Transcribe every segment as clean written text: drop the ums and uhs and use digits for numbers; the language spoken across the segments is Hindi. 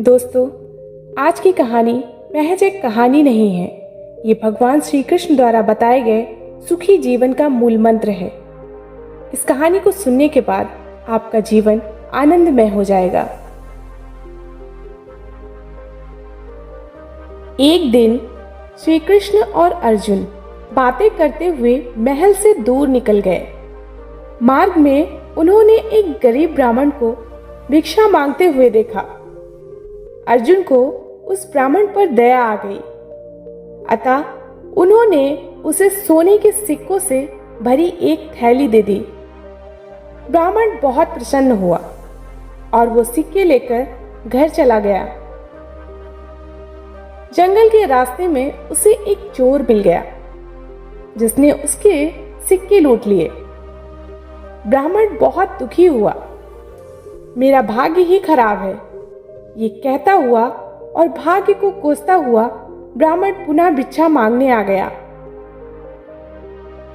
दोस्तों, आज की कहानी महज एक कहानी नहीं है। ये भगवान श्री कृष्ण द्वारा बताए गए सुखी जीवन का मूल मंत्र है। इस कहानी को सुनने के बाद आपका जीवन आनंदमय हो जाएगा। एक दिन श्री कृष्ण और अर्जुन बातें करते हुए महल से दूर निकल गए। मार्ग में उन्होंने एक गरीब ब्राह्मण को भिक्षा मांगते हुए देखा। अर्जुन को उस ब्राह्मण पर दया आ गई, अतः उन्होंने उसे सोने के सिक्कों से भरी एक थैली दे दी। ब्राह्मण बहुत प्रसन्न हुआ और वो सिक्के लेकर घर चला गया। जंगल के रास्ते में उसे एक चोर मिल गया जिसने उसके सिक्के लूट लिए। ब्राह्मण बहुत दुखी हुआ। मेरा भाग्य ही खराब है, ये कहता हुआ और भाग्य को कोसता हुआ ब्राह्मण पुनः भिक्षा मांगने आ गया।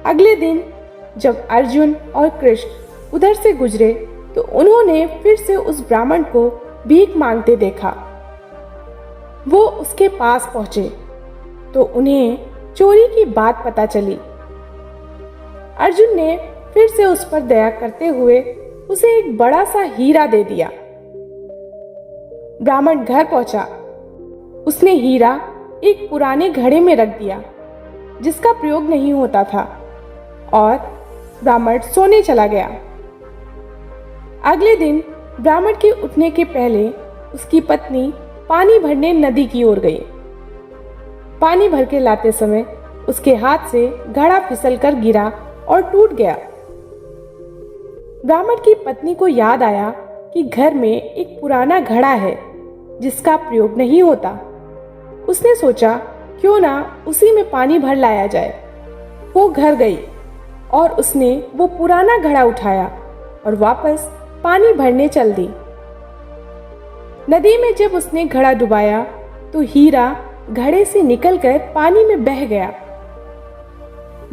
अगले दिन जब अर्जुन और कृष्ण उधर से गुजरे तो उन्होंने फिर से उस ब्राह्मण को भीख मांगते देखा। वो उसके पास पहुंचे तो उन्हें चोरी की बात पता चली। अर्जुन ने फिर से उस पर दया करते हुए उसे एक बड़ा सा हीरा दे दिया। ब्राह्मण घर पहुंचा। उसने हीरा एक पुराने घड़े में रख दिया जिसका प्रयोग नहीं होता था और ब्राह्मण सोने चला गया। अगले दिन ब्राह्मण के उठने के पहले उसकी पत्नी पानी भरने नदी की ओर गई। पानी भर के लाते समय उसके हाथ से घड़ा फिसलकर गिरा और टूट गया। ब्राह्मण की पत्नी को याद आया कि घर में एक पुराना घड़ा है जिसका प्रयोग नहीं होता। उसने सोचा क्यों ना उसी में पानी भर लाया जाए। वो घर गई और उसने वो पुराना घड़ा उठाया और वापस पानी भरने चल दी। नदी में जब उसने घड़ा डुबाया तो हीरा घड़े से निकलकर पानी में बह गया।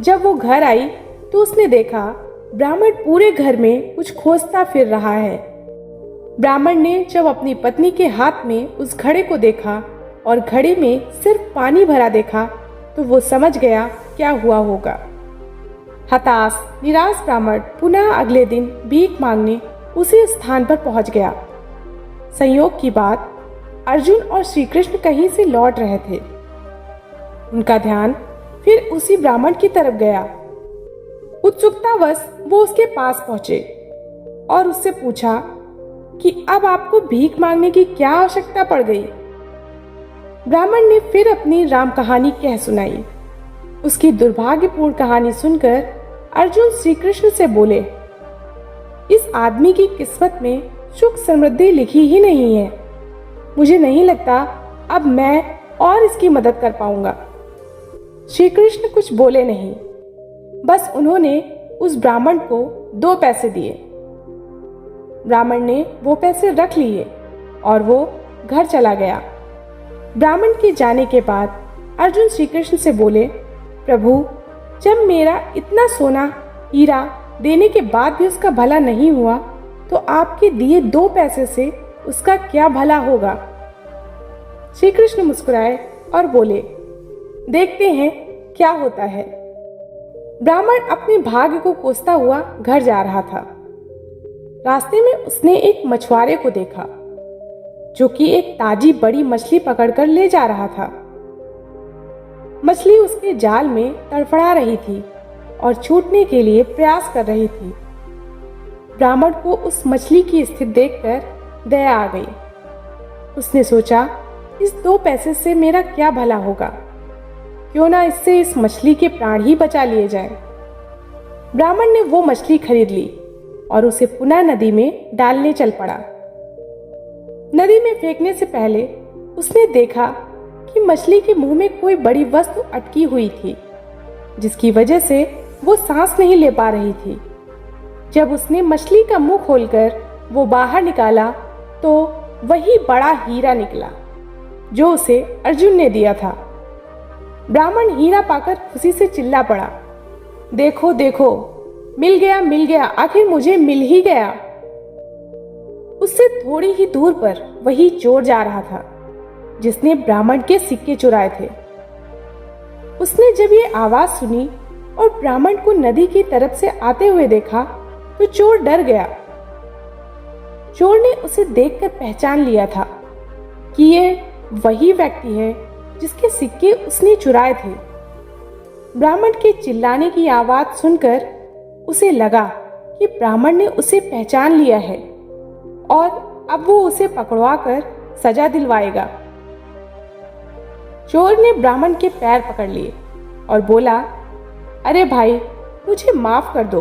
जब वो घर आई तो उसने देखा ब्राह्मण पूरे घर में कुछ खोजता फिर रहा है। ब्राह्मण ने जब अपनी पत्नी के हाथ में उस घड़े को देखा और घड़े में सिर्फ पानी भरा देखा तो वो समझ गया क्या हुआ होगा। हताश निराश ब्राह्मण पुनः अगले दिन भीख मांगने उसी स्थान पर पहुंच गया। संयोग की बात, अर्जुन और श्री कृष्ण कहीं से लौट रहे थे। उनका ध्यान फिर उसी ब्राह्मण की तरफ गया। उत्सुकतावश वो उसके पास पहुंचे और उससे पूछा कि अब आपको भीख मांगने की क्या आवश्यकता पड़ गई। ब्राह्मण ने फिर अपनी राम कहानी कह सुनाई। उसकी दुर्भाग्यपूर्ण कहानी सुनकर अर्जुन श्री कृष्ण से बोले, इस आदमी की किस्मत में सुख समृद्धि लिखी ही नहीं है। मुझे नहीं लगता अब मैं और इसकी मदद कर पाऊंगा। श्री कृष्ण कुछ बोले नहीं, बस उन्होंने उस ब्राह्मण को 2 पैसे दिए। ब्राह्मण ने वो पैसे रख लिए और वो घर चला गया। ब्राह्मण के जाने के बाद अर्जुन श्री कृष्ण से बोले, प्रभु, जब मेरा इतना सोना हीरा देने के बाद भी उसका भला नहीं हुआ तो आपके दिए 2 पैसे से उसका क्या भला होगा। श्री कृष्ण मुस्कुराए और बोले, देखते हैं क्या होता है। ब्राह्मण अपने भाग्य को कोसता हुआ घर जा रहा था। रास्ते में उसने एक मछुआरे को देखा जो कि एक ताजी बड़ी मछली पकड़कर ले जा रहा था। मछली उसके जाल में तड़फड़ा रही थी और छूटने के लिए प्रयास कर रही थी। ब्राह्मण को उस मछली की स्थिति देखकर दया आ गई। उसने सोचा, इस 2 पैसे से मेरा क्या भला होगा, क्यों ना इससे इस मछली के प्राण ही बचा लिए जाए। ब्राह्मण ने वो मछली खरीद ली और उसे पुनः नदी में डालने चल पड़ा। नदी में फेंकने से पहले उसने देखा कि मछली के मुंह में कोई बड़ी वस्तु अटकी हुई थी जिसकी वजह से वो सांस नहीं ले पा रही थी। जब उसने मछली का मुंह खोलकर वो बाहर निकाला तो वही बड़ा हीरा निकला जो उसे अर्जुन ने दिया था। ब्राह्मण हीरा पाकर खुशी से चिल्ला पड़ा, देखो देखो, मिल गया, आखिर मुझे मिल ही गया। उससे थोड़ी ही दूर पर वही चोर जा रहा था जिसने ब्राह्मण के सिक्के चुराए थे। उसने जब ये आवाज सुनी और ब्राह्मण को नदी की तरफ से आते हुए देखा तो चोर डर गया। चोर ने उसे देखकर पहचान लिया था कि ये वही व्यक्ति है जिसके सिक्के उसने चुराए थे। ब्राह्मण के चिल्लाने की आवाज सुनकर उसे लगा कि ब्राह्मण ने उसे पहचान लिया है और अब वो उसे पकड़वाकर सजा दिलवाएगा। चोर ने ब्राह्मण के पैर पकड़ लिए और बोला, अरे भाई, मुझे माफ कर दो,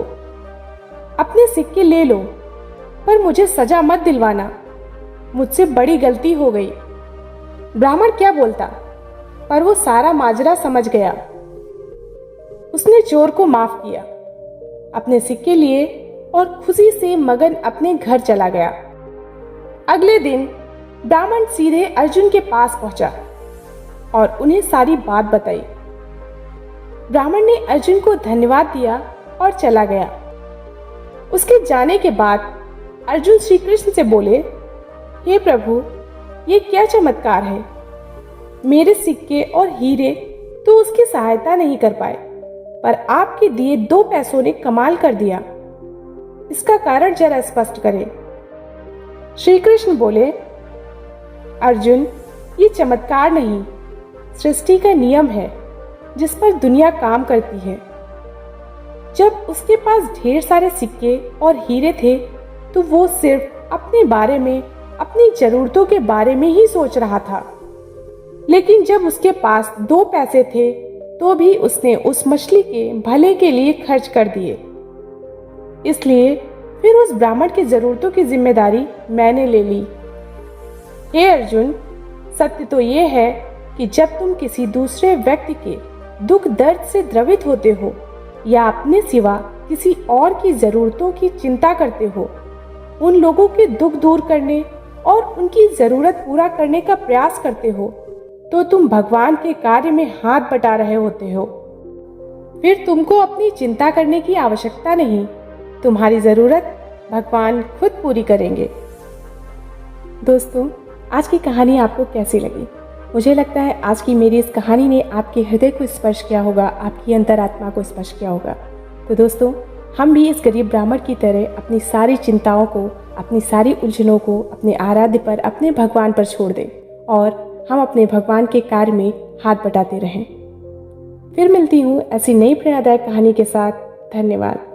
अपने सिक्के ले लो, पर मुझे सजा मत दिलवाना, मुझसे बड़ी गलती हो गई। ब्राह्मण क्या बोलता, पर वो सारा माजरा समझ गया। उसने चोर को माफ किया, अपने सिक्के लिए और खुशी से मगन अपने घर चला गया। अगले दिन ब्राह्मण सीधे अर्जुन के पास पहुंचा और उन्हें सारी बात बताई। ब्राह्मण ने अर्जुन को धन्यवाद दिया और चला गया। उसके जाने के बाद अर्जुन श्री कृष्ण से बोले, हे प्रभु, ये क्या चमत्कार है। मेरे सिक्के और हीरे तो उसकी सहायता नहीं कर पाए, पर आपके दिए 2 पैसों ने कमाल कर दिया। इसका कारण जरा स्पष्ट करें। श्री कृष्ण बोले, अर्जुन, ये चमत्कार नहीं, सृष्टि का नियम है जिस पर दुनिया काम करती है। जब उसके पास ढेर सारे सिक्के और हीरे थे तो वो सिर्फ अपने बारे में, अपनी जरूरतों के बारे में ही सोच रहा था। लेकिन जब उसके पास 2 पैसे थे तो भी उसने उस मछली के भले के लिए खर्च कर दिए। इसलिए फिर उस ब्राह्मण की जरूरतों की जिम्मेदारी मैंने ले ली। हे अर्जुन, सत्य तो ये है कि जब तुम किसी दूसरे व्यक्ति के दुख दर्द से द्रवित होते हो या अपने सिवा किसी और की जरूरतों की चिंता करते हो, उन लोगों के दुख दूर करने और उनकी जरूरत पूरा करने का प्रयास करते हो, तो तुम भगवान के कार्य में हाथ बटा रहे होते हो। फिर तुमको अपनी चिंता करने की आवश्यकता नहीं, तुम्हारी जरूरत भगवान खुद पूरी करेंगे। दोस्तों, आज की कहानी आपको कैसी लगी? मुझे लगता है आज की मेरी इस कहानी ने आपके हृदय को स्पर्श किया होगा, आपकी अंतरात्मा को स्पर्श किया होगा। तो दोस्तों, हम भी इस गरीब ब्राह्मण की तरह अपनी सारी चिंताओं को, अपनी सारी उलझनों को अपने आराध्य पर, अपने भगवान पर छोड़ दें और हम अपने भगवान के कार्य में हाथ बटाते रहें। फिर मिलती हूँ ऐसी नई प्रेरणादायक कहानी के साथ। धन्यवाद।